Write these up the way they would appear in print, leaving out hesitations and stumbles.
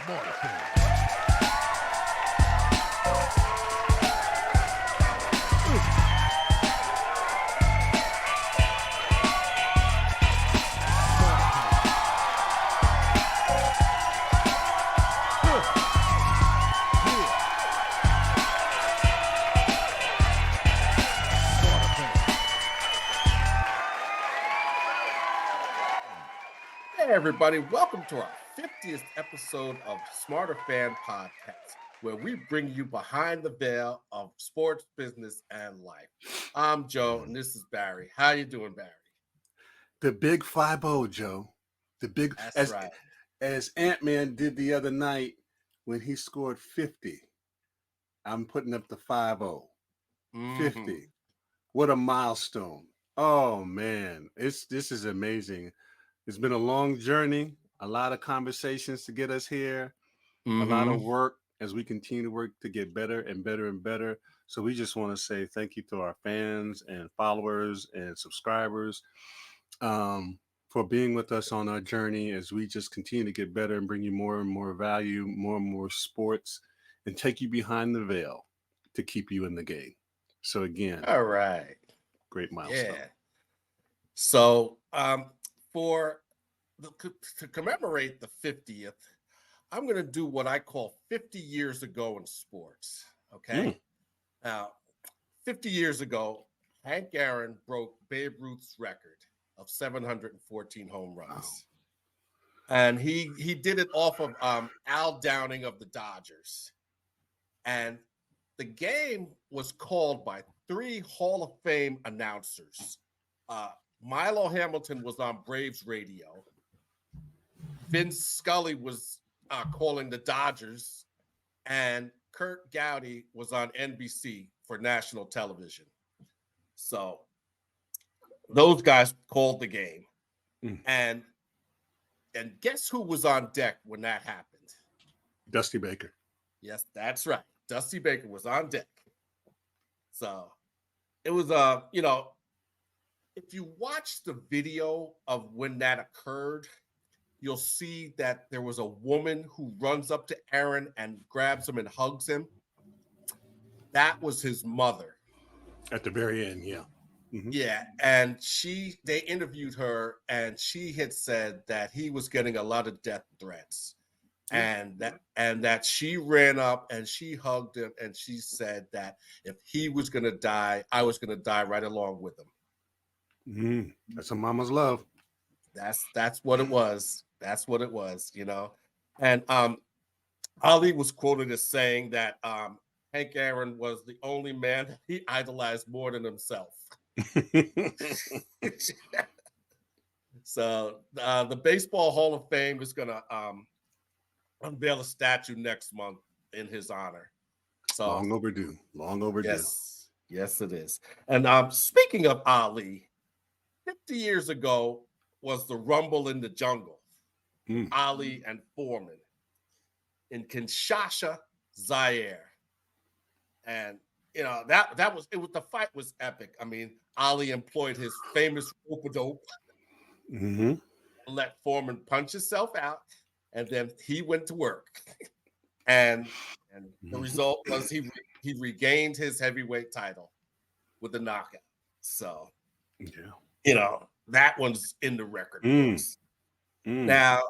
Smarterfan. Hey everybody, welcome to our 50th episode of Smarterfan podcast, where we bring you behind the veil of sports, business, and life. I'm Joe, and this is Barry. How you doing, Barry? The big 5-0, Joe. The big That's right. As Ant-Man did the other night when he scored 50. I'm putting up the 5-0. 50. What a milestone. Oh man, this is amazing. It's been a long journey, a lot of conversations to get us here, a lot of work as we continue to work to get better and better and better. So we just want to say thank you to our fans and followers and subscribers for being with us on our journey as we just continue to get better and bring you more and more value, more and more sports, and take you behind the veil to keep you in the game. So again, All right. great milestone. Yeah. So to commemorate the 50th, I'm going to do what I call 50 years ago in sports. Okay. Now, 50 years ago, Hank Aaron broke Babe Ruth's record of 714 home runs. Wow. And he did it off of Al Downing of the Dodgers. And the game was called by three Hall of Fame announcers. Milo Hamilton was on Braves radio. Vince Scully was calling the Dodgers. And Kurt Gowdy was on NBC for national television. So those guys called the game. And guess who was on deck when that happened? Dusty Baker. Yes, that's right. Dusty Baker was on deck. So it was, if you watch the video of when that occurred, you'll see that there was a woman who runs up to Aaron and grabs him and hugs him. That was his mother. At the very end, yeah. Yeah, and they interviewed her, and she had said that he was getting a lot of death threats. And that she ran up and she hugged him, and she said that if he was going to die, I was going to die right along with him. That's a mama's love. That's what it was. That's what it was, And Ali was quoted as saying that Hank Aaron was the only man that he idolized more than himself. So the Baseball Hall of Fame is going to unveil a statue next month in his honor. So long overdue. Yes, it is. And speaking of Ali, 50 years ago was the Rumble in the Jungle. Ali and Foreman in Kinshasa, Zaire. And the fight was epic. I mean, Ali employed his famous rope-a-dope, let Foreman punch himself out, and then he went to work. And the result was he regained his heavyweight title with a knockout. So, that one's in the record books. Now,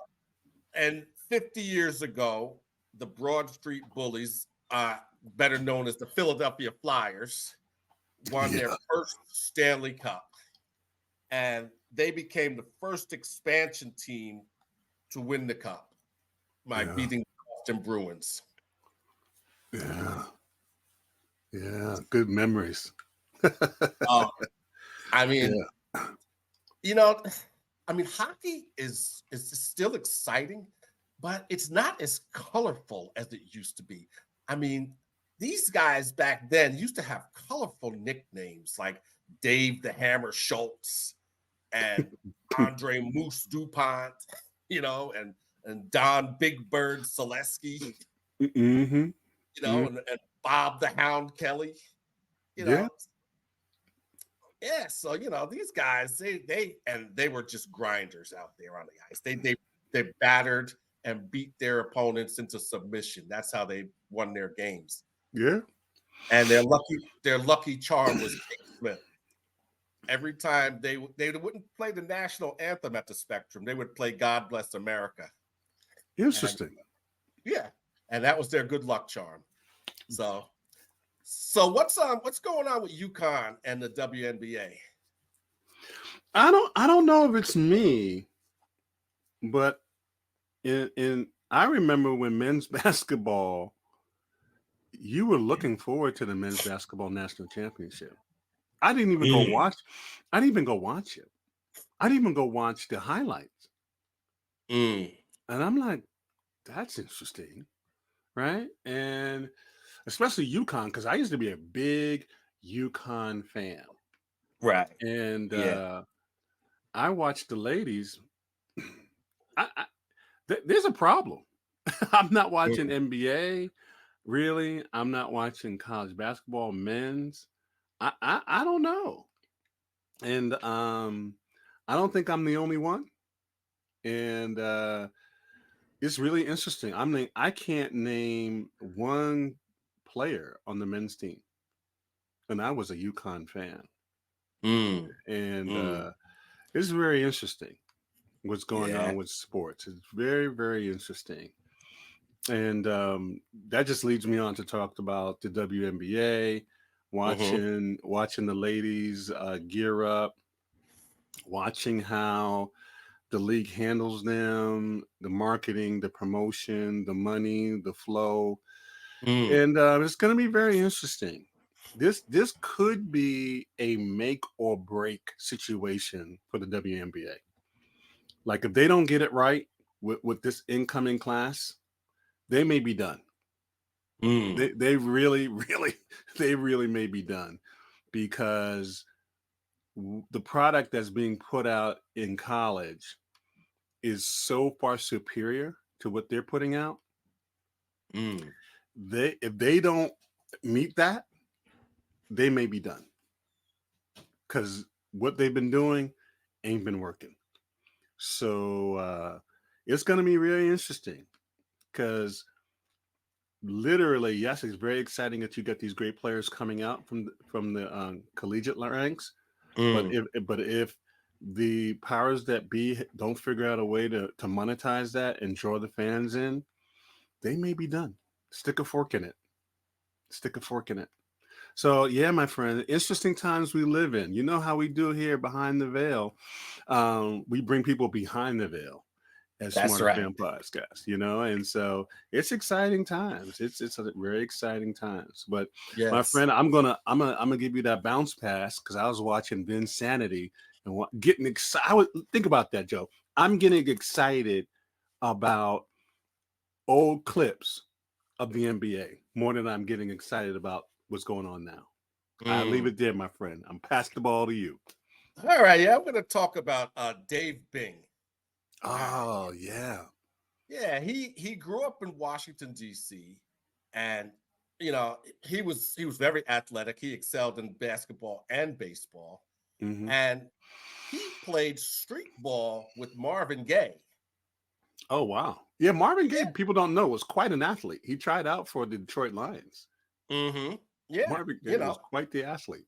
and 50 years ago, the Broad Street Bullies, better known as the Philadelphia Flyers, won their first Stanley Cup. And they became the first expansion team to win the cup by beating the Boston Bruins. Yeah, good memories. Hockey is still exciting, but it's not as colorful as it used to be. I mean, these guys back then used to have colorful nicknames like Dave the Hammer Schultz and Andre Moose DuPont, and Don Big Bird Selesky, and Bob the Hound Kelly, Yeah, so these guys, they were just grinders out there on the ice. They battered and beat their opponents into submission. That's how they won their games. Yeah. And their lucky charm was Kate Smith. Every time they wouldn't play the national anthem at the Spectrum, they would play God Bless America. Interesting. And that was their good luck charm. So what's going on with U-Conn and the WNBA? I don't know if it's me, but I remember when men's basketball, you were looking forward to the men's basketball national championship. I didn't even go watch. I didn't even go watch it. I didn't even go watch the highlights. And I'm like, that's interesting, right? And especially U-Conn, because I used to be a big U-Conn fan. Right. And I watched the ladies. There's a problem. I'm not watching NBA, really. I'm not watching college basketball, men's. I don't know. And I don't think I'm the only one. And it's really interesting. I can't name one player on the men's team. And I was a U-Conn fan. And it's very interesting what's going on with sports. It's very, very interesting. And that just leads me on to talk about the WNBA, watching the ladies gear up, watching how the league handles them, the marketing, the promotion, the money, the flow. And it's going to be very interesting. This could be a make or break situation for the WNBA. Like if they don't get it right with this incoming class, they may be done. They really may be done, because the product that's being put out in college is so far superior to what they're putting out. If they don't meet that, they may be done, because what they've been doing ain't been working. So it's going to be really interesting, because literally, yes, it's very exciting that you get these great players coming out from the collegiate ranks. But if the powers that be don't figure out a way to monetize that and draw the fans in, they may be done. Stick a fork in it. So yeah, my friend, interesting times we live in. You know how we do here behind the veil. We bring people behind the veil as Smarterfan podcast, and so it's exciting times. It's very exciting times. But my friend, I'm gonna give you that bounce pass, because I was watching Vinsanity and getting excited. Think about that, Joe. I'm getting excited about old clips of the NBA more than I'm getting excited about what's going on now. I leave it there, my friend. I'm pass the ball to you. All right, I'm going to talk about Dave Bing. Oh yeah. Yeah, he grew up in Washington, D.C., and he was very athletic. He excelled in basketball and baseball, and he played street ball with Marvin Gaye. Oh wow. Yeah, Marvin Gaye, people don't know, was quite an athlete. He tried out for the Detroit Lions. Yeah, Marvin Gaye was quite the athlete.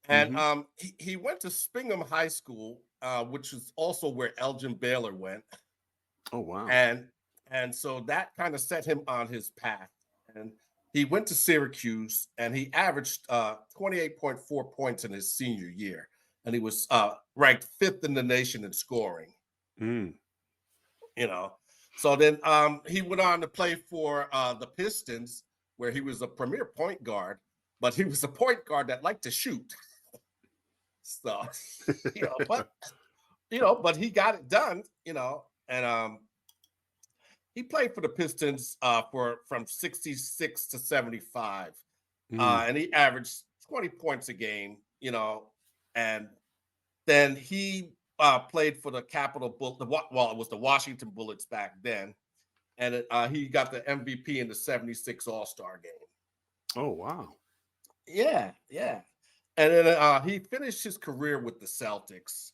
And he went to Spingham High School, which is also where Elgin Baylor went. Oh wow. And so that kind of set him on his path. And he went to Syracuse, and he averaged 28.4 points in his senior year, and he was ranked 5th in the nation in scoring. So then he went on to play for the Pistons, where he was a premier point guard, but he was a point guard that liked to shoot. So, but he got it done, and he played for the Pistons from 66 to 75, and he averaged 20 points a game, and then he played for the Capitol Bull. It was the Washington Bullets back then, and he got the MVP in the 76 All-Star game. Oh wow! Yeah. And then he finished his career with the Celtics,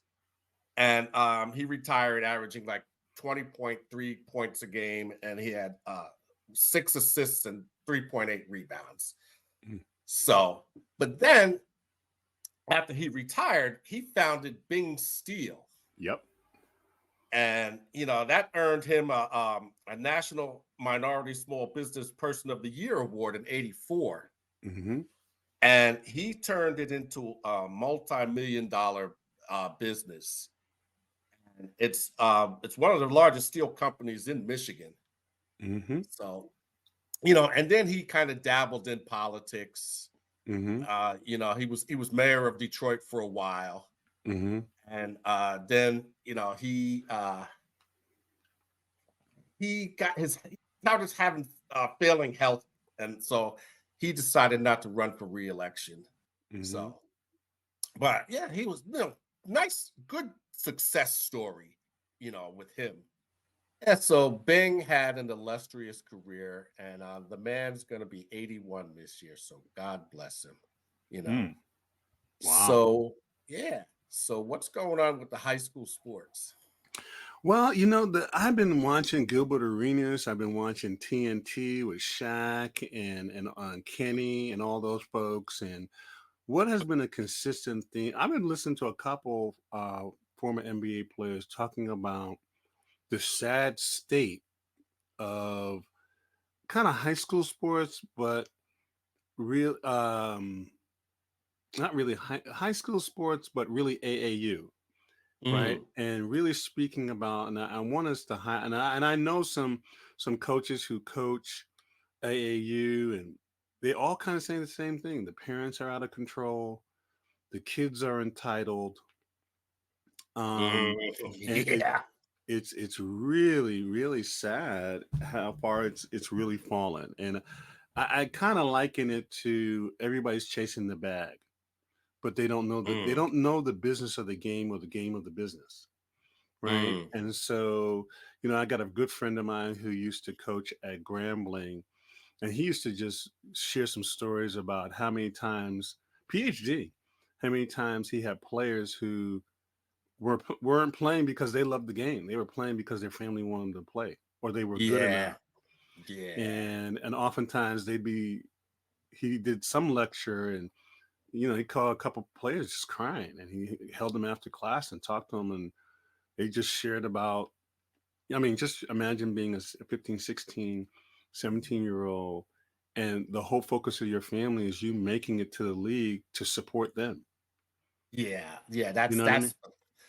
and he retired averaging like 20.3 points a game, and he had 6 assists and 3.8 rebounds. Mm. So, but then after he retired, he founded Bing Steel. Yep. And, that earned him a National Minority Small Business Person of the Year award in '84. Mm-hmm. And he turned it into a multi-million-dollar business. And it's one of the largest steel companies in Michigan. Mm-hmm. So, and then he kind of dabbled in politics. Mm-hmm. He was mayor of Detroit for a while. Mm-hmm. And then, he started having failing health, and so he decided not to run for re-election. Mm-hmm. So, but yeah, he was nice, good success story, with him. Yeah, so Bing had an illustrious career, and the man's going to be 81 this year, so God bless him. Mm. Wow. So yeah, so what's going on with the high school sports? Well, I've been watching Gilbert Arenas. I've been watching TNT with Shaq and Kenny and all those folks. And what has been a consistent theme? I've been listening to a couple former NBA players talking about the sad state of kind of high school sports, but real not really high school sports, but really AAU. Right, Mm. and really speaking about, and I want us to and I know some coaches who coach AAU, and they all kind of say the same thing. The parents are out of control, the kids are entitled, Mm. and Yeah. it's really really sad how far it's really fallen, and I kind of liken it to everybody's chasing the bag, but they Mm. don't know the business of the game or the game of the business. Right. Mm. And so, I got a good friend of mine who used to coach at Grambling, and he used to just share some stories about how many times, PhD, how many times he had players who weren't playing because they loved the game. They were playing because their family wanted them to play or they were good Yeah. enough. Yeah. And oftentimes he did some lecture, and he called a couple players just crying, and he held them after class and talked to them, and they just shared about, I mean, just imagine being a 15, 16, 17-year-old, and the whole focus of your family is you making it to the league to support them. Yeah. Yeah. You That's know what I mean? that's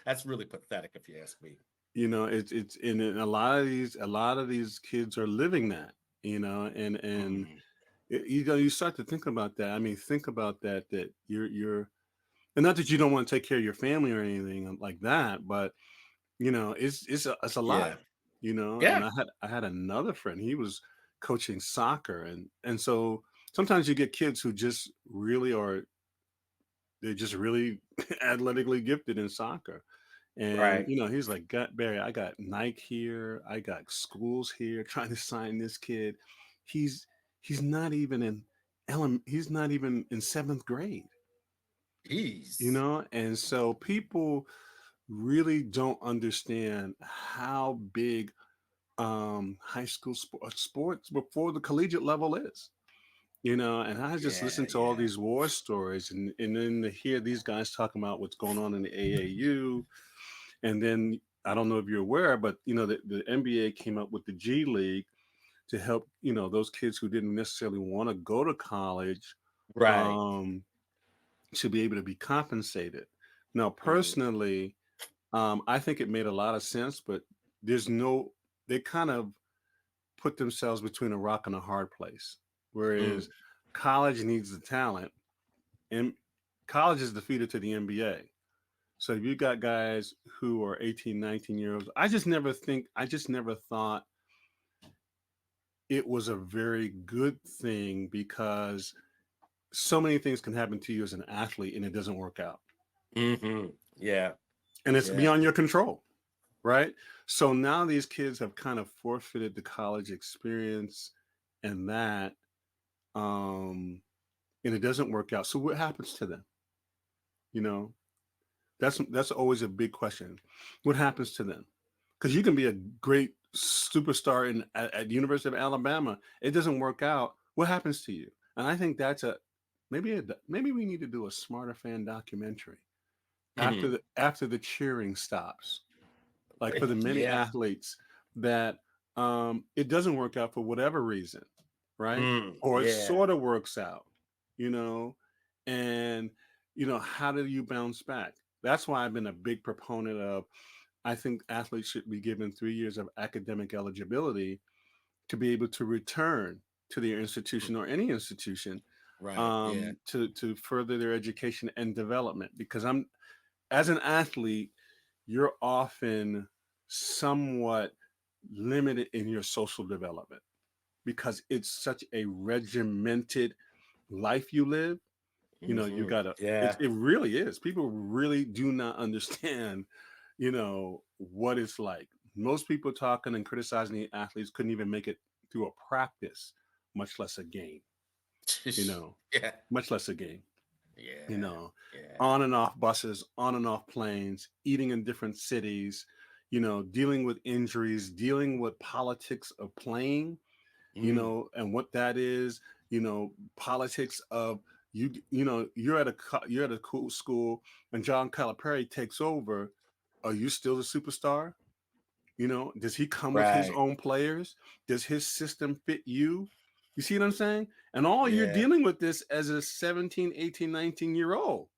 that's really pathetic, if you ask me. It's and a lot of these kids are living that, and Mm. you start to think about that. I mean, think about that you're and not that you don't want to take care of your family or anything like that, but it's a lot, Yeah. and Yeah. I had another friend. He was coaching soccer, and so sometimes you get kids who just really are, they're just really athletically gifted in soccer. And Right. he's like, "Got Barry, I got Nike here, I got schools here trying to sign this kid. He's he's not even he's not even in seventh grade, Jeez. and so people really don't understand how big high school sports before the collegiate level is. And I just Yeah. listened to all Yeah. these war stories, and then to hear these guys talking about what's going on in the AAU. And then I don't know if you're aware, but the NBA came up with the G League to help those kids who didn't necessarily want to go to college, Right. um, to be able to be compensated. Now, Mm. personally, I think it made a lot of sense, but there's no, they kind of put themselves between a rock and a hard place. Mm. Whereas college needs the talent, and college is the feeder to the NBA. So if you got guys who are 18, 19 years old, I just never thought it was a very good thing, because so many things can happen to you as an athlete and it doesn't work out. Hmm. Yeah. And it's Yeah. beyond your control. Right. So now these kids have kind of forfeited the college experience, and um, and it doesn't work out. So what happens to them? You know, that's always a big question. What happens to them? because you can be a great superstar at University of Alabama. It doesn't work out. What happens to you? And I think that's maybe we need to do a Smarterfan documentary after the cheering stops, like for the many Yeah. athletes that it doesn't work out for whatever reason, right? Or it Yeah. sort of works out, you know, and how do you bounce back? That's why I've been a big proponent of. I think athletes should be given 3 years of academic eligibility to be able to return to their institution or any institution Right. Yeah. to further their education and development. Because as an athlete, you're often somewhat limited in your social development because it's such a regimented life you live. You gotta, Yeah. it really is. People really do not understand, what it's like. Most people talking and criticizing the athletes couldn't even make it through a practice, much less a game, you know, Yeah. much less a game, you Yeah. know, Yeah. on and off buses, on and off planes, eating in different cities, dealing with injuries, dealing with politics of playing, and what that is, politics of you're you're at a cool school and John Calipari takes over. Are you still the superstar? Does he come with his Right. own players? Does his system fit you? You see what I'm saying? And all you're Yeah. dealing with this as a 17, 18, 19-year old.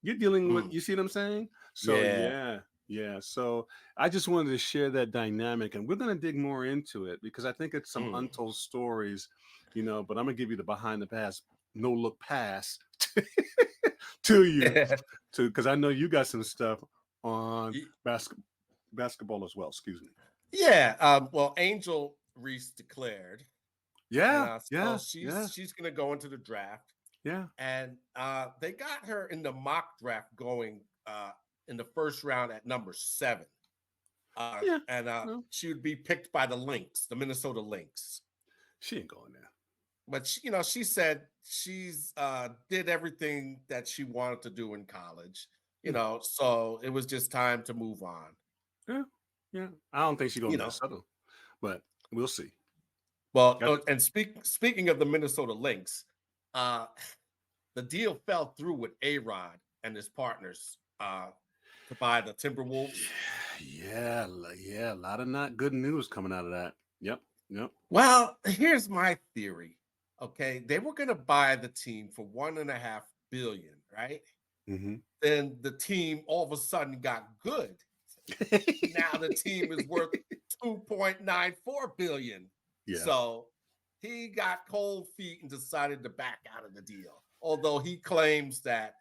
You're dealing with, Mm. you see what I'm saying? So Yeah. yeah. So I just wanted to share that dynamic, and we're going to dig more into it because I think it's some Mm. untold stories, but I'm going to give you the behind the pass, no look pass to you, because I know you got some stuff on basketball as well. Excuse me. Yeah. Well, Angel Reese declared, and Yeah, so yeah, yeah, she's gonna go into the draft, yeah, and they got her in the mock draft going in the first round at number 7, yeah. and No, she would be picked by the Lynx, the Minnesota Lynx. she ain't going there. But she said she's did everything that she wanted to do in college. Yeah, So it was just time to move on. yeah, yeah. I don't think she's going You to know, Minnesota, but we'll see. well, Got and speaking of the Minnesota Lynx, uh, the deal fell through with A-Rod and his partners to buy the Timberwolves. Yeah, yeah, a lot of not good news coming out of that. Yep, yep. Well, here's my theory. Okay, they were going to buy the team for 1.5 billion, right? Hmm. Then the team all of a sudden got good. Now the team is worth 2.94 billion. Yeah. So he got cold feet and decided to back out of the deal. Although he claims that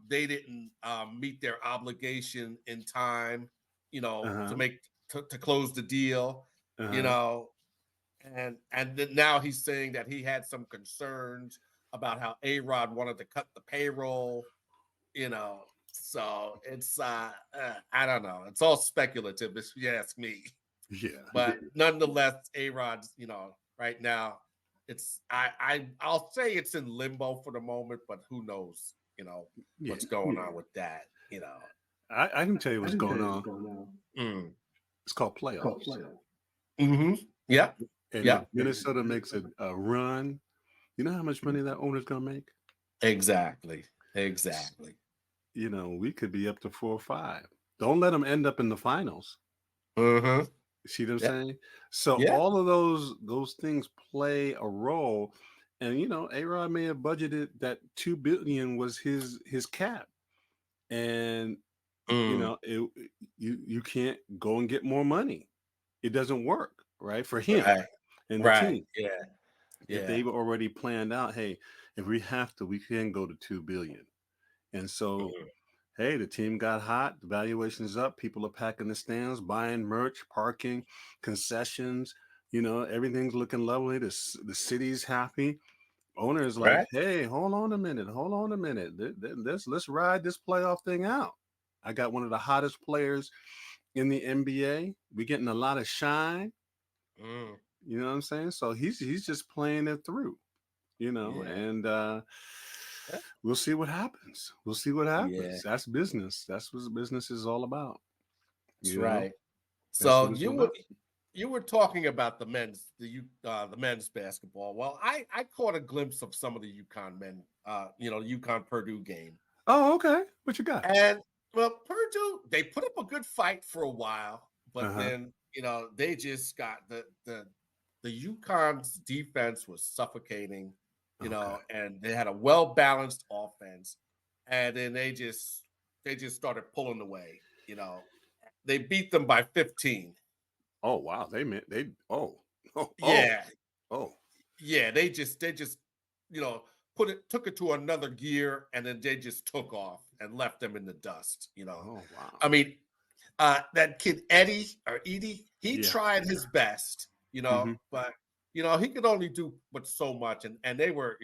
they didn't meet their obligation in time, to Uh-huh. to close the deal, you Uh-huh. know, and then now he's saying that he had some concerns about how A-Rod wanted to cut the payroll, so it's I don't know, it's all speculative if you ask me, Yeah. but nonetheless, A-Rod's, right now it's I'll say it's in limbo for the moment, but who knows, Yeah. what's going on with that. I can tell you what's going on. Mm. It's called playoffs. Mm-hmm. Yep. And if Yep. Minnesota makes a run, you know how much money that owner's gonna make? Exactly. Exactly. We could be up to 4 or 5. Don't let them end up in the finals. Mm-hmm. You see what I'm Yeah. saying? So Yeah. all of those things play a role. And A-Rod may have budgeted that 2 billion was his cap. And Mm. you can't go and get more money. It doesn't work, right? For him Right. and the Right. team. Yeah. If Yeah. they've already planned out, hey, if we have to, we can go to 2 billion. And so, Mhm. hey, the team got hot, the valuation's up, people are packing the stands, buying merch, parking, concessions, everything's looking lovely. The city's happy. Owner is like, Right. hey, hold on a minute. Let's ride this playoff thing out. I got one of the hottest players in the NBA. We're getting a lot of shine. Mm. You know what I'm saying? So he's just playing it through, Yeah. and Yeah. we'll see what happens. We'll see what Yeah. happens. That's business. That's what business is all about, That's you know? right. So you were talking about the men's basketball. Well, I caught a glimpse of some of the UConn men, U-Conn-Purdue game. Oh, okay. What you got? And well, Purdue, they put up a good fight for a while, but Uh-huh. then they just got the UConn's defense was suffocating, Okay. and they had a well-balanced offense, and then they just started pulling away. They beat them by 15. Oh wow. Oh oh Yeah, oh. yeah, they just took it to another gear, and then they just took off and left them in the dust. Oh wow. I mean, that kid Edie, he Yeah. tried his best, Mm-hmm. but he could only do but so much, and they were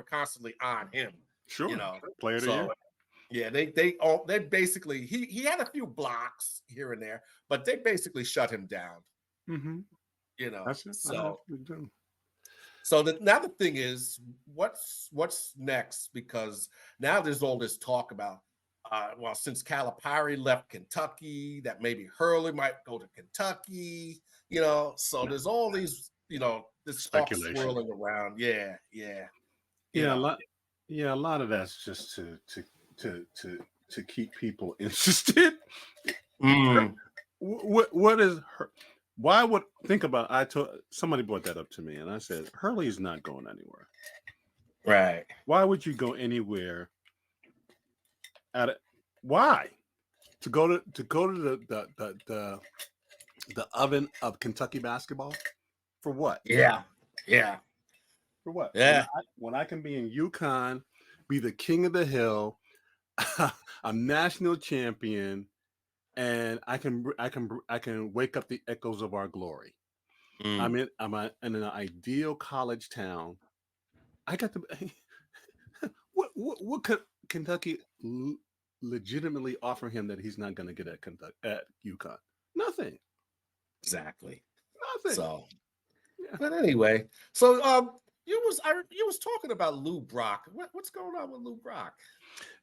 constantly on him, you Sure. know. Player of the year. So yeah, they basically he had a few blocks here and there, but they basically shut him down, Mm-hmm. That's it. I So definitely do. now the thing is, what's next? Because now there's all this talk about, since Calipari left Kentucky, that maybe Hurley might go to Kentucky. So there's all these, this talk Speculation. swirling around. Yeah, yeah. You Yeah, a know, lot. Yeah, a lot of that's just to keep people interested. mm, What is her? Why would think about? I told somebody brought that up to me, and I said Hurley's not going anywhere. right. Why would you go anywhere? At it? Why to go to the oven of Kentucky basketball for what? Yeah, yeah, For what? yeah. When I can be in UConn, be the king of the hill, I'm national champion, and I can wake up the echoes of our glory. Mm, In an ideal college town. I got the what could Kentucky legitimately offer him that he's not going to get at Kentucky at UConn? Nothing. exactly. Nothing. So, Yeah. but anyway, so you was talking about Lou Brock. What's going on with Lou Brock?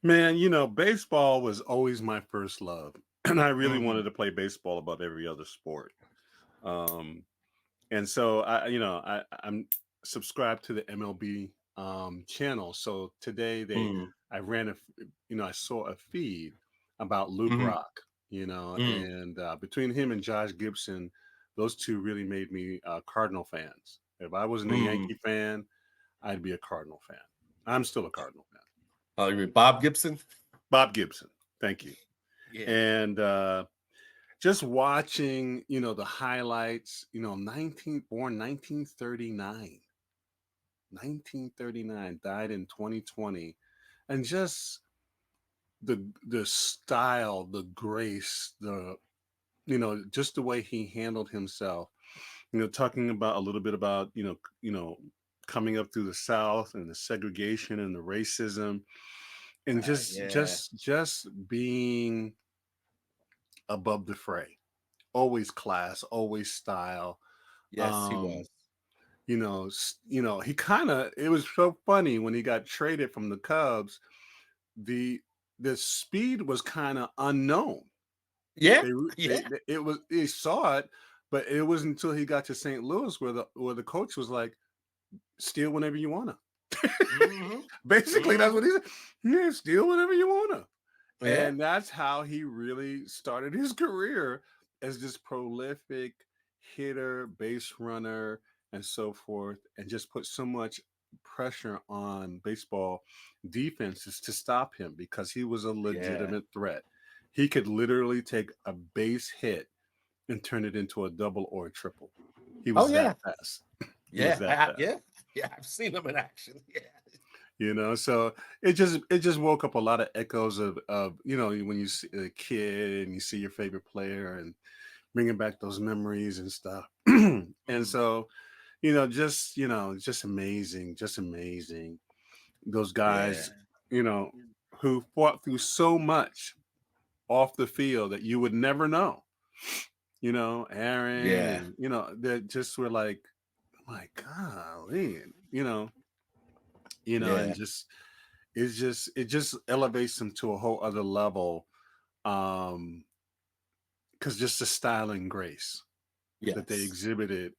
Man, baseball was always my first love, and I really Mm-hmm. wanted to play baseball above every other sport. Um, and so I'm subscribed to the MLB channel. So today I ran I saw a feed about Lou Mm-hmm. Brock, and between him and Josh Gibson, those two really made me Cardinal fans. If I wasn't a Mm-hmm. Yankee fan, I'd be a Cardinal fan. I'm still a Cardinal fan. Oh, you mean Bob Gibson? Bob Gibson, thank you. Yeah. And just watching, the highlights, 1939, 1939, died in 2020, and just the style, the grace, just the way he handled himself. Talking about a little bit about coming up through the South and the segregation and the racism, and Right. just Yeah. just just being above the fray, always class, always style. Yes, he um was. he kind of, it was so funny when he got traded from the Cubs. The the speed was kind of unknown. Yeah. they, Yeah. it was, he saw it, but it wasn't until he got to St. Louis where the coach was like, steal whenever you wanna. Mm-hmm. Basically that's Mm-hmm. what he said. Yeah, steal whenever you wanna. Yeah. And that's how he really started his career as this prolific hitter, base runner, and so forth, and just put so much pressure on baseball defenses to stop him because he was a Yeah. legitimate threat. He could literally take a base hit and turn it into a double or a triple. He Oh was that yeah. fast. He was Yeah. that fast. Yeah. Yeah. I've seen him in action. Yeah. So it just woke up a lot of echoes of when you see a kid and you see your favorite player and bringing back those memories and stuff. And Mm. so just amazing, just amazing, those Yeah. guys you know who fought through so much off the field that you would never know. Aaron, Yeah. and that just were like, my God, and Yeah. it just elevates them to a whole other level, um because just the style and grace that they Yes. exhibited,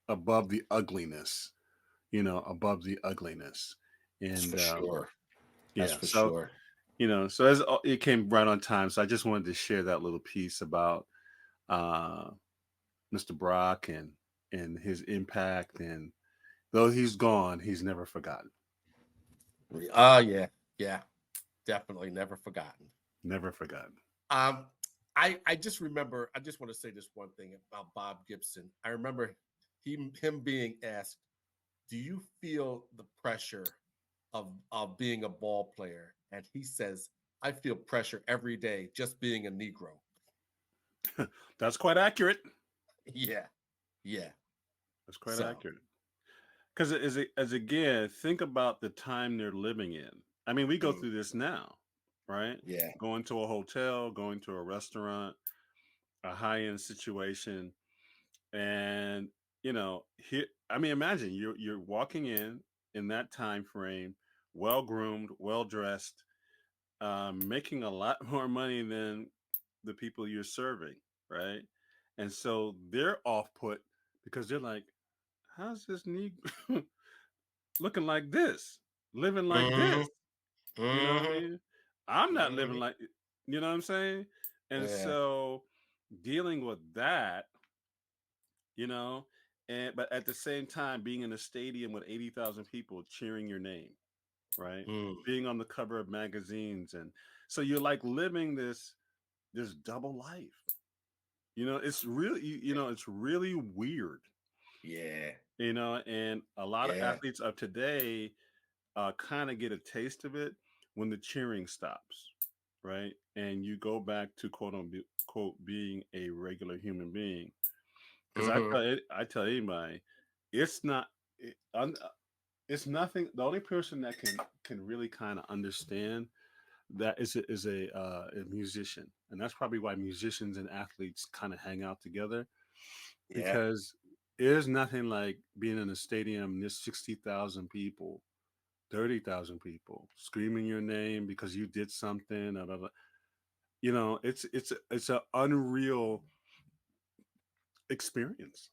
above the ugliness, above the ugliness. That's And for sure. That's yeah, for so sure. so as it came right on time, so I just wanted to share that little piece about uh Mr. Brock and his impact, and though he's gone, he's never forgotten. Yeah. Yeah. Definitely never forgotten. Never forgotten. I just remember, I just want to say this one thing about Bob Gibson. I remember him being asked, do you feel the pressure of being a ball player? And he says, I feel pressure every day just being a Negro. That's quite accurate. Yeah. Yeah. That's quite So, accurate. Because as again, think about the time they're living in. I mean, we go mm, through this now, right? yeah. Going to a hotel, going to a restaurant, a high-end situation, and here. I mean, imagine you're walking in that time frame, well groomed, well dressed, making a lot more money than the people you're serving, right? And so they're off put because they're like, how's this Negro looking like this, living like Mm-hmm. this? You know what I Mm-hmm. mean? I'm not living Mm-hmm. like, you know what I'm saying? And Yeah. so dealing with that, you know, but at the same time being in a stadium with 80,000 people cheering your name, right? Mm. Being on the cover of magazines, and so you're like living this double life. It's really it's really weird. Yeah. And a lot of Yeah. athletes of today kind of get a taste of it when the cheering stops, right? And you go back to quote unquote being a regular human being. Because Mm-hmm. I tell anybody, it's not, it's nothing. The only person that can really kind of understand that is a musician, and that's probably why musicians and athletes kind of hang out together, Yeah. because there's nothing like being in a stadium. There's 60,000 people, 30,000 people screaming your name because you did something. Blah, blah, blah. It's an unreal experience.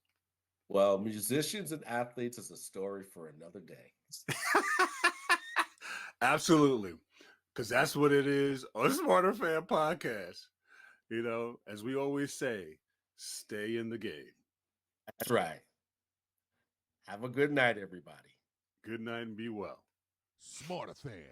Well, musicians and athletes is a story for another day. Absolutely, because that's what it is on Smarter Fan Podcast. As we always say, stay in the game. That's right. Have a good night, everybody. Good night and be well. Smarterfan.